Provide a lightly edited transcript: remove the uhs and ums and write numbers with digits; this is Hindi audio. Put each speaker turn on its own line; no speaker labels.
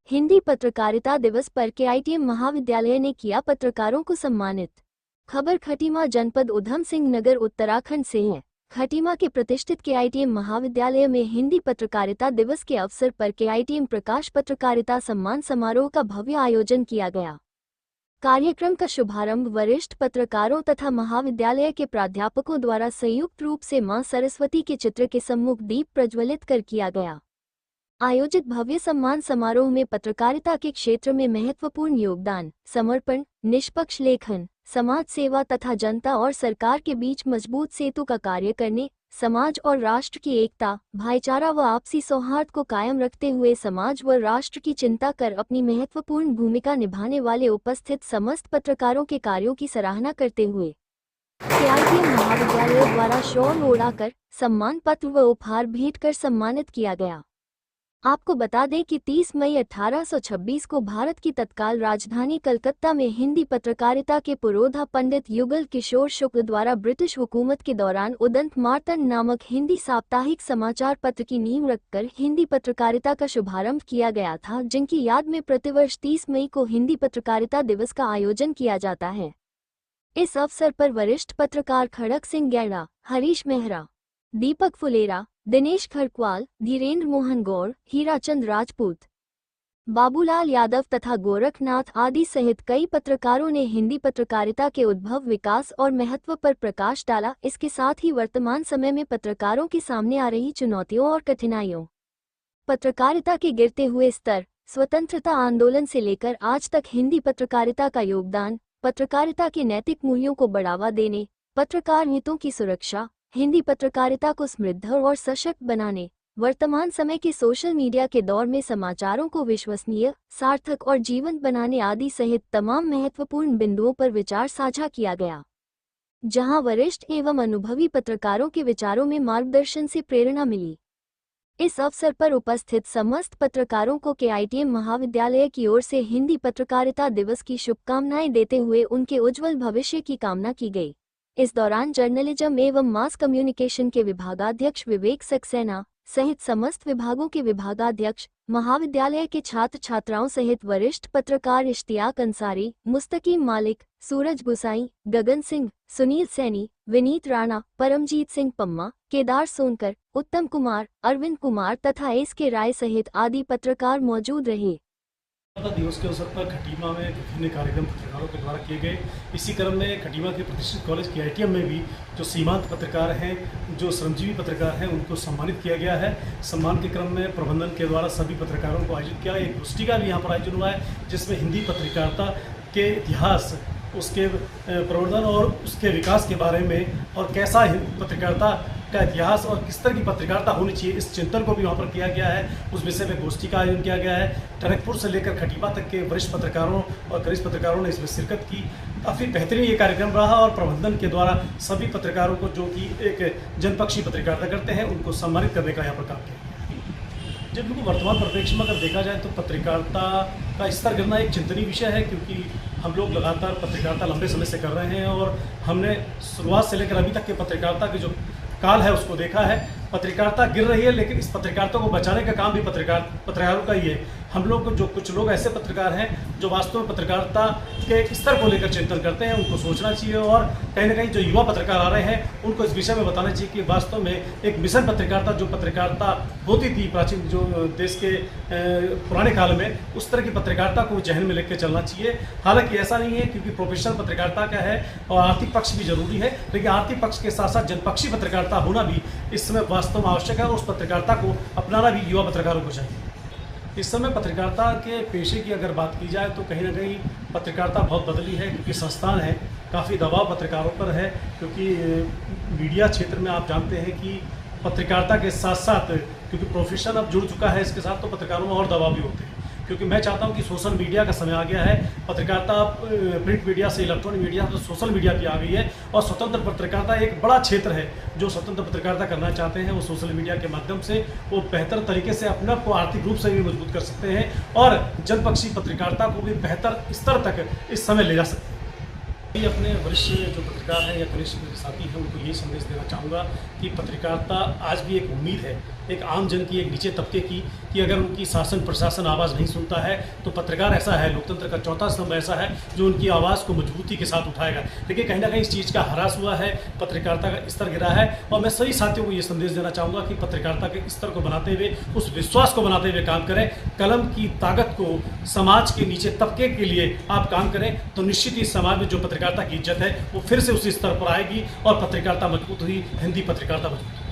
हिंदी पत्रकारिता दिवस पर केआईटीएम महाविद्यालय ने किया पत्रकारों को सम्मानित। खबर खटीमा जनपद उधम सिंह नगर उत्तराखंड से है। खटीमा के प्रतिष्ठित केआईटीएम महाविद्यालय में हिंदी पत्रकारिता दिवस के अवसर पर केआईटीएम प्रकाश पत्रकारिता सम्मान समारोह का भव्य आयोजन किया गया। कार्यक्रम का शुभारंभ वरिष्ठ पत्रकारों तथा महाविद्यालय के प्राध्यापकों द्वारा संयुक्त रूप से मां सरस्वती के चित्र के सम्मुख दीप प्रज्वलित कर किया गया। आयोजित भव्य सम्मान समारोह में पत्रकारिता के क्षेत्र में महत्वपूर्ण योगदान, समर्पण, निष्पक्ष लेखन, समाज सेवा तथा जनता और सरकार के बीच मजबूत सेतु का कार्य करने, समाज और राष्ट्र की एकता, भाईचारा व आपसी सौहार्द को कायम रखते हुए समाज व राष्ट्र की चिंता कर अपनी महत्वपूर्ण भूमिका निभाने वाले उपस्थित समस्त पत्रकारों के कार्यों की सराहना करते हुए केआईटीएम महाविद्यालय द्वारा शॉल ओढ़ाकर सम्मान पत्र व उपहार भेंट कर सम्मानित किया गया। आपको बता दें कि 30 मई 1826 को भारत की तत्काल राजधानी कलकत्ता में हिंदी पत्रकारिता के पुरोधा पंडित युगल किशोर शुक्ल द्वारा ब्रिटिश हुकूमत के दौरान उदंत मार्तंड नामक हिंदी साप्ताहिक समाचार पत्र की नींव रखकर हिंदी पत्रकारिता का शुभारंभ किया गया था, जिनकी याद में प्रतिवर्ष 30 मई को हिंदी पत्रकारिता दिवस का आयोजन किया जाता है। इस अवसर पर वरिष्ठ पत्रकार खड़क सिंह गैड़ा, हरीश मेहरा, दीपक फुलेरा, दिनेश खरक्वाल, धीरेन्द्र मोहन गौर, हीराचंद राजपूत, बाबूलाल यादव तथा गोरखनाथ आदि सहित कई पत्रकारों ने हिंदी पत्रकारिता के उद्भव, विकास और महत्व पर प्रकाश डाला। इसके साथ ही वर्तमान समय में पत्रकारों के सामने आ रही चुनौतियों और कठिनाइयों, पत्रकारिता के गिरते हुए स्तर, स्वतंत्रता आंदोलन से लेकर आज तक हिंदी पत्रकारिता का योगदान, पत्रकारिता के नैतिक मूल्यों को बढ़ावा देने, पत्रकार हितों की सुरक्षा, हिंदी पत्रकारिता को समृद्ध और सशक्त बनाने, वर्तमान समय के सोशल मीडिया के दौर में समाचारों को विश्वसनीय, सार्थक और जीवंत बनाने आदि सहित तमाम महत्वपूर्ण बिंदुओं पर विचार साझा किया गया, जहां वरिष्ठ एवं अनुभवी पत्रकारों के विचारों में मार्गदर्शन से प्रेरणा मिली। इस अवसर पर उपस्थित समस्त पत्रकारों को केआईटीएम महाविद्यालय की ओर से हिंदी पत्रकारिता दिवस की शुभकामनाएं देते हुए उनके उज्जवल भविष्य की कामना की गई। इस दौरान जर्नलिज्म एवं मास कम्युनिकेशन के विभागाध्यक्ष विवेक सक्सेना सहित समस्त विभागों के विभागाध्यक्ष, महाविद्यालय के छात्र छात्राओं सहित वरिष्ठ पत्रकार इश्तियाक अंसारी, मुस्तकीम मालिक, सूरज गुसाई, गगन सिंह, सुनील सैनी, विनीत राणा, परमजीत सिंह पम्मा, केदार सोनकर, उत्तम कुमार, अरविंद कुमार तथा एस.के. राय सहित आदि पत्रकार मौजूद रहे।
दिवस के अवसर पर खटीमा में विभिन्न कार्यक्रम पत्रकारों के द्वारा किए गए। इसी क्रम में खटीमा के प्रतिष्ठित कॉलेज केआईटीएम में भी जो सीमांत पत्रकार हैं, जो श्रमजीवी पत्रकार हैं, उनको सम्मानित किया गया है। सम्मान के क्रम में प्रबंधन के द्वारा सभी पत्रकारों को आयोजित किया। एक गोष्ठी का भी यहाँ पर आयोजन हुआ है, जिसमें हिंदी पत्रकारिता के इतिहास, उसके प्रवर्धन और उसके विकास के बारे में और कैसा पत्रकारिता का इतिहास और किस तरह की पत्रकारिता होनी चाहिए, इस चिंतन को भी वहाँ पर किया गया है। उस विषय में गोष्ठी का आयोजन किया गया है। टनकपुर से लेकर खटीमा तक के वरिष्ठ पत्रकारों और कनिष्ठ पत्रकारों ने इसमें शिरकत की। काफ़ी बेहतरीन ये कार्यक्रम रहा और प्रबंधन के द्वारा सभी पत्रकारों को, जो कि एक जनपक्षी पत्रकारिता करते हैं, उनको सम्मानित करने का यहाँ पर काम किया। जब बिल्कुल वर्तमान परिप्रेक्ष्य में अगर देखा जाए तो पत्रकारिता का स्तर गिरना एक चिंतनीय विषय है, क्योंकि हम लोग लगातार पत्रकारिता लंबे समय से कर रहे हैं और हमने शुरुआत से लेकर अभी तक के पत्रकारिता के जो काल है उसको देखा है। पत्रकारिता गिर रही है, लेकिन इस पत्रकारिता को बचाने का काम भी पत्रकारों का ही है। हम लोग जो कुछ लोग ऐसे पत्रकार हैं जो वास्तव में पत्रकारिता के स्तर को लेकर चिंतन करते हैं, उनको सोचना चाहिए और कहीं ना कहीं जो युवा पत्रकार आ रहे हैं उनको इस विषय में बताना चाहिए कि वास्तव में एक मिशन पत्रकारिता, जो पत्रकारिता होती थी प्राचीन जो देश के पुराने काल में, उस तरह की पत्रकारिता को जहन में लेकर चलना चाहिए। हालांकि ऐसा नहीं है, क्योंकि प्रोफेशनल पत्रकारिता क्या है और आर्थिक पक्ष भी जरूरी है, लेकिन आर्थिक पक्ष के साथ साथ जनपक्षी पत्रकारिता होना भी इस समय वास्तव में आवश्यक है और उस पत्रकारिता को अपनाना भी युवा पत्रकारों को चाहिए। इस समय पत्रकारिता के पेशे की अगर बात की जाए तो कहीं ना कहीं पत्रकारिता बहुत बदली है, क्योंकि संस्थान है, काफ़ी दबाव पत्रकारों पर है, क्योंकि मीडिया क्षेत्र में आप जानते हैं कि पत्रकारिता के साथ साथ, क्योंकि प्रोफेशन अब जुड़ चुका है इसके साथ, तो पत्रकारों में और दबाव भी होते हैं। क्योंकि मैं चाहता हूं कि सोशल मीडिया का समय आ गया है, पत्रकारिता प्रिंट मीडिया से इलेक्ट्रॉनिक मीडिया तो सोशल मीडिया की आ गई है और स्वतंत्र पत्रकारिता एक बड़ा क्षेत्र है। जो स्वतंत्र पत्रकारिता करना चाहते हैं वो सोशल मीडिया के माध्यम से वो बेहतर तरीके से अपने आप को आर्थिक रूप से भी मजबूत कर सकते हैं और जनपक्षी पत्रकारिता को भी बेहतर स्तर तक इस समय ले जा सकते हैं। मैं अपने वरिष्ठ जो पत्रकार हैं या कनिष्ठ मेरे साथी हैं उनको यही संदेश देना चाहूँगा कि पत्रकारिता आज भी एक उम्मीद है, एक आम जन की, एक नीचे तबके की, कि अगर उनकी शासन प्रशासन आवाज़ नहीं सुनता है तो पत्रकार ऐसा है, लोकतंत्र का चौथा स्तंभ ऐसा है जो उनकी आवाज़ को मजबूती के साथ उठाएगा। लेकिन कहीं ना कहीं इस चीज़ का ह्रास हुआ है, पत्रकारिता का स्तर गिरा है। और मैं सभी साथियों को ये संदेश देना चाहूँगा कि पत्रकारिता के स्तर को बनाते हुए, उस विश्वास को बनाते हुए काम करें। कलम की ताकत को समाज के नीचे तबके के लिए आप काम करें तो निश्चित ही समाज में जो पत्रकारिता की इज्जत है वो फिर से उसी स्तर पर आएगी और पत्रकारिता मजबूत हुई, हिंदी पत्रकारिता मजबूत हुई।